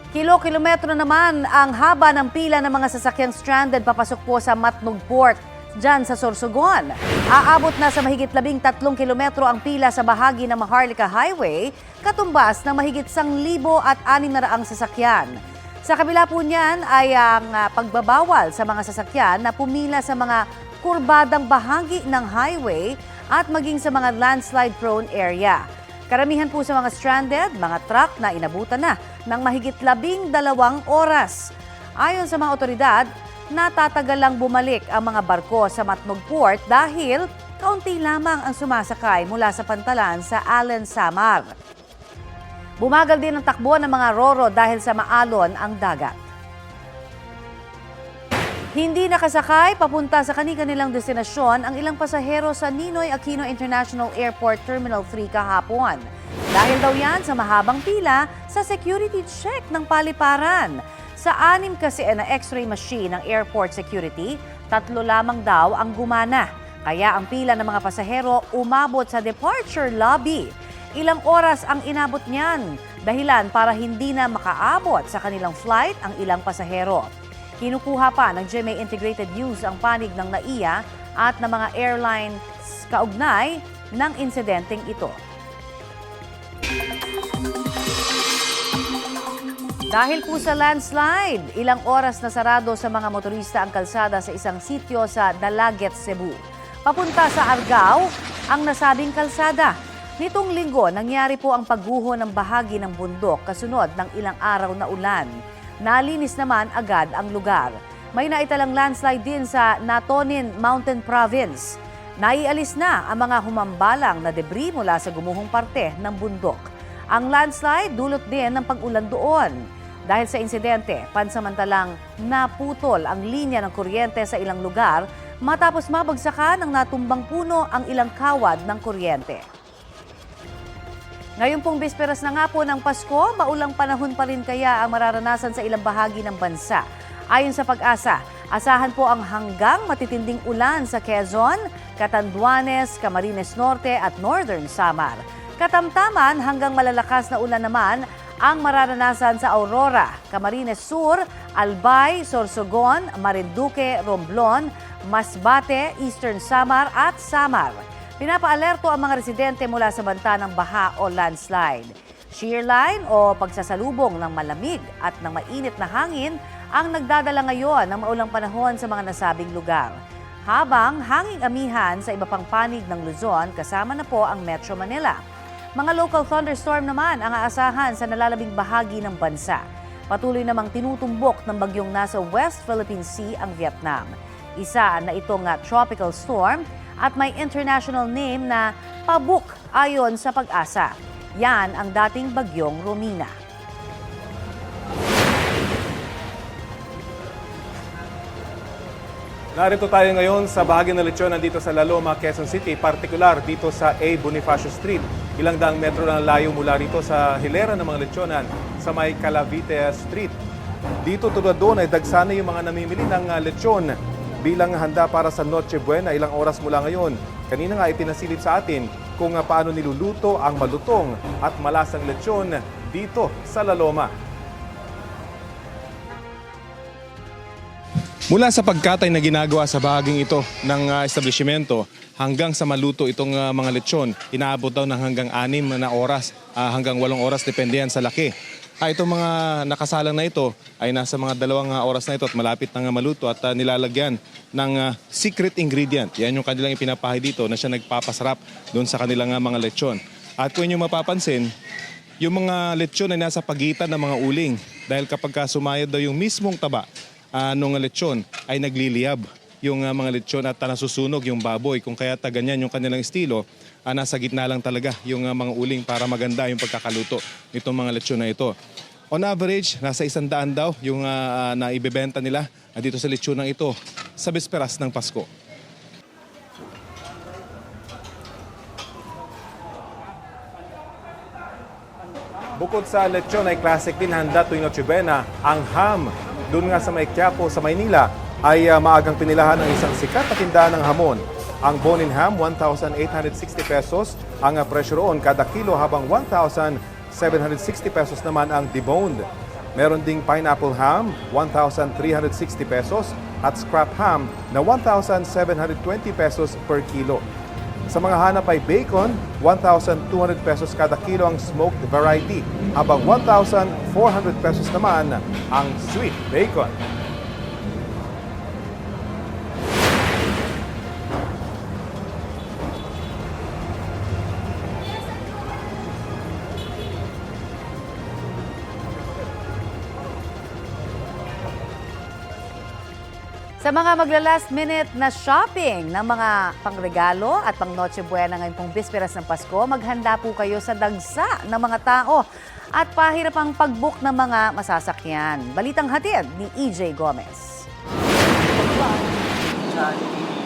Kilo-kilometro naman ang haba ng pila ng mga sasakyang stranded papasok po sa Matnog Port, dyan sa Sorsogon. Aabot na sa mahigit 13 kilometro ang pila sa bahagi ng Maharlika Highway, katumbas ng mahigit 1,600 sasakyan. Sa kabila po niyan ay ang pagbabawal sa mga sasakyan na pumila sa mga kurbadang bahagi ng highway at maging sa mga landslide-prone area. Karamihan po sa mga stranded, mga truck na inabutan na ng mahigit 12 oras. Ayon sa mga otoridad, natatagal lang bumalik ang mga barko sa Matnog Port dahil kaunti lamang ang sumasakay mula sa Pantalan sa Allen, Samar. Bumagal din ang takbo ng mga roro dahil sa maalon ang dagat. Hindi nakasakay papunta sa kani-kanilang destinasyon ang ilang pasahero sa Ninoy Aquino International Airport Terminal 3 kahapon. Dahil daw yan sa mahabang pila sa security check ng paliparan. Sa 6 kasi na x-ray machine ng airport security, 3 lamang daw ang gumana. Kaya ang pila ng mga pasahero umabot sa departure lobby. Ilang oras ang inabot niyan, dahilan para hindi na makaabot sa kanilang flight ang ilang pasahero. Kinukuha pa ng GMA Integrated News ang panig ng NAIA at ng mga airlines kaugnay ng insidenteng ito. Dahil po sa landslide, ilang oras na sarado sa mga motorista ang kalsada sa isang sitio sa Dalaget, Cebu. Papunta sa Argao ang nasabing kalsada. Nitong linggo, nangyari po ang pagguho ng bahagi ng bundok kasunod ng ilang araw na ulan. Nalinis naman agad ang lugar. May naitalang landslide din sa Natonin Mountain Province. Naialis na ang mga humambalang na debris mula sa gumuhong parte ng bundok. Ang landslide dulot din ng pag-ulan doon. Dahil sa insidente, pansamantalang naputol ang linya ng kuryente sa ilang lugar matapos mabagsakan ng natumbang puno ang ilang kawad ng kuryente. Ngayon pong bisperas na nga po ng Pasko, maulang panahon pa rin kaya ang mararanasan sa ilang bahagi ng bansa. Ayon sa Pag-asa, asahan po ang hanggang matitinding ulan sa Quezon, Catanduanes, Camarines Norte at Northern Samar. Katamtaman hanggang malalakas na ulan naman ang mararanasan sa Aurora, Camarines Sur, Albay, Sorsogon, Marinduque, Romblon, Masbate, Eastern Samar at Samar. Pinapaalerto ang mga residente mula sa banta ng baha o landslide. Shearline o pagsasalubong ng malamig at ng mainit na hangin ang nagdadala ngayon ng maulang panahon sa mga nasabing lugar. Habang hanging amihan sa iba pang panig ng Luzon kasama na po ang Metro Manila. Mga local thunderstorm naman ang aasahan sa nalalabing bahagi ng bansa. Patuloy namang tinutumbok ng bagyong nasa West Philippine Sea ang Vietnam. Isa na itong tropical storm at may international name na Pabuk ayon sa Pag-asa. Yan ang dating bagyong Romina. Narito tayo ngayon sa bahagi ng lechon nandito sa La Loma, Quezon City, partikular dito sa A. Bonifacio Street. Ilang daang metro lang layo mula rito sa hilera ng mga lechonan sa may Calavite Street. Dito tulad doon ay dagsana yung mga namimili ng lechon bilang handa para sa Noche Buena ilang oras mula ngayon. Kanina nga itinasilip sa atin kung paano niluluto ang malutong at malasang lechon dito sa La Loma. Mula sa pagkatay na ginagawa sa bahaging ito ng establishmento hanggang sa maluto itong mga lechon, inaabot daw ng hanggang 6 na oras, hanggang 8 oras, depende yan sa laki. Itong mga nakasalang na ito ay nasa mga 2 oras na ito at malapit na maluto at nilalagyan ng secret ingredient. Yan yung kanilang ipinapahay dito na siya nagpapasarap doon sa kanilang mga lechon. At kung inyo mapapansin, yung mga lechon ay nasa pagitan ng mga uling dahil kapag sumayad daw yung mismong taba ng lechon ay nagliliyab yung mga lechon at nasusunog yung baboy. Kung kaya ganyan yung kanilang estilo, nasa gitna lang talaga yung mga uling para maganda yung pagkakaluto nitong mga lechon na ito. On average, nasa 100 daw yung naibebenta nila dito sa lechon na ito sa bisperas ng Pasko. Bukod sa lechon ay classic din handa tuwing Noche Buena, ang ham. Doon nga sa may Quiapo sa Maynila ay maagang pinilahan ng isang sikat na tindahan ng hamon. Ang bone-in ham, 1,860 pesos ang presyo roon kada kilo habang 1,760 pesos naman ang deboned. Meron ding pineapple ham, 1,360 pesos at scrap ham na 1,720 pesos per kilo. Sa mga hanap ay bacon, 1,200 pesos kada kilo ang smoked variety, habang 1,400 pesos naman ang sweet bacon. Sa mga magla-last minute na shopping ng mga pangregalo at pang Noche Buena ngayong pong bisperas ng Pasko, maghanda po kayo sa dagsa ng mga tao at pahirap ang pag-book ng mga masasakyan. Balitang hatid ni EJ Gomez.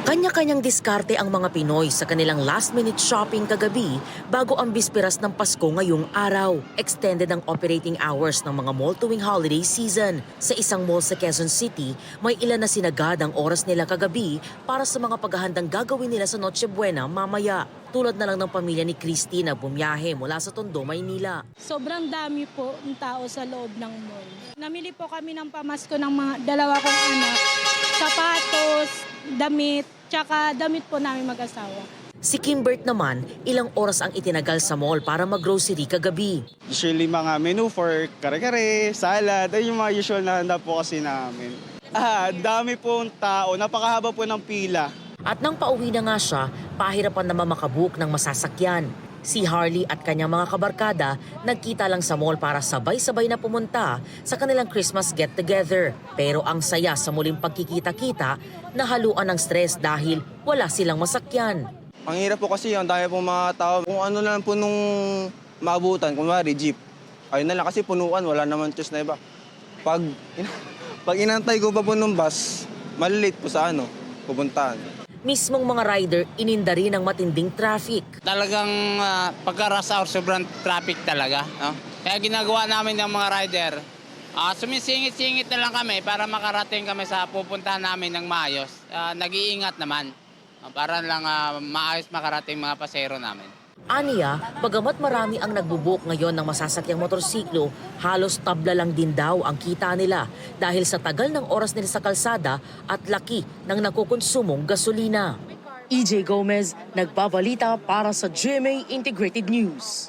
Kanya-kanyang diskarte ang mga Pinoy sa kanilang last-minute shopping kagabi bago ang bisperas ng Pasko ngayong araw. Extended ang operating hours ng mga mall tuwing holiday season. Sa isang mall sa Quezon City, may ilan na sinagad ang oras nila kagabi para sa mga paghahandang gagawin nila sa Noche Buena mamaya. Tulad na lang ng pamilya ni Christy na bumiyahe mula sa Tondo, Maynila. Sobrang dami po ng tao sa loob ng mall. Namili po kami ng pamasko ng mga dalawa kong anak, sapatos, damit, tsaka damit po namin mag-asawa. Si Kimbert naman, ilang oras ang itinagal sa mall para mag-grocery kagabi. Usually mga menu for kare-kare, salad, ay yung mga usual na handa po kasi namin. Dami pong tao, napakahaba po ng pila. At nang pauwi na nga siya, pahirapan naman makabook ng masasakyan. Si Harley at kanyang mga kabarkada nagkita lang sa mall para sabay-sabay na pumunta sa kanilang Christmas get-together. Pero ang saya sa muling pagkikita-kita, nahaluan ng stress dahil wala silang masakyan. Ang hirap po kasi yung dami pong mga tao. Kung ano lang po nung maabutan, kunwari jeep. Ayun na lang kasi punuan, wala naman choice na iba. Pag inantay ko pa po nung bus, malilate po sa pupuntahan. Mismong mga rider ininda rin ng matinding traffic. Talagang pagka-rush hour, sobrang traffic talaga. No? Kaya ginagawa namin ng mga rider, sumisingit-singit na lang kami para makarating kami sa pupuntahan namin ng maayos. Nag-iingat naman para lang maayos makarating mga pasero namin. Aniya, bagamat marami ang nagbubuk ngayon ng masasakyang motorsiklo, halos tabla lang din daw ang kita nila dahil sa tagal ng oras nila sa kalsada at laki ng nakukonsumong gasolina. EJ Gomez, nagbabalita para sa GMA Integrated News.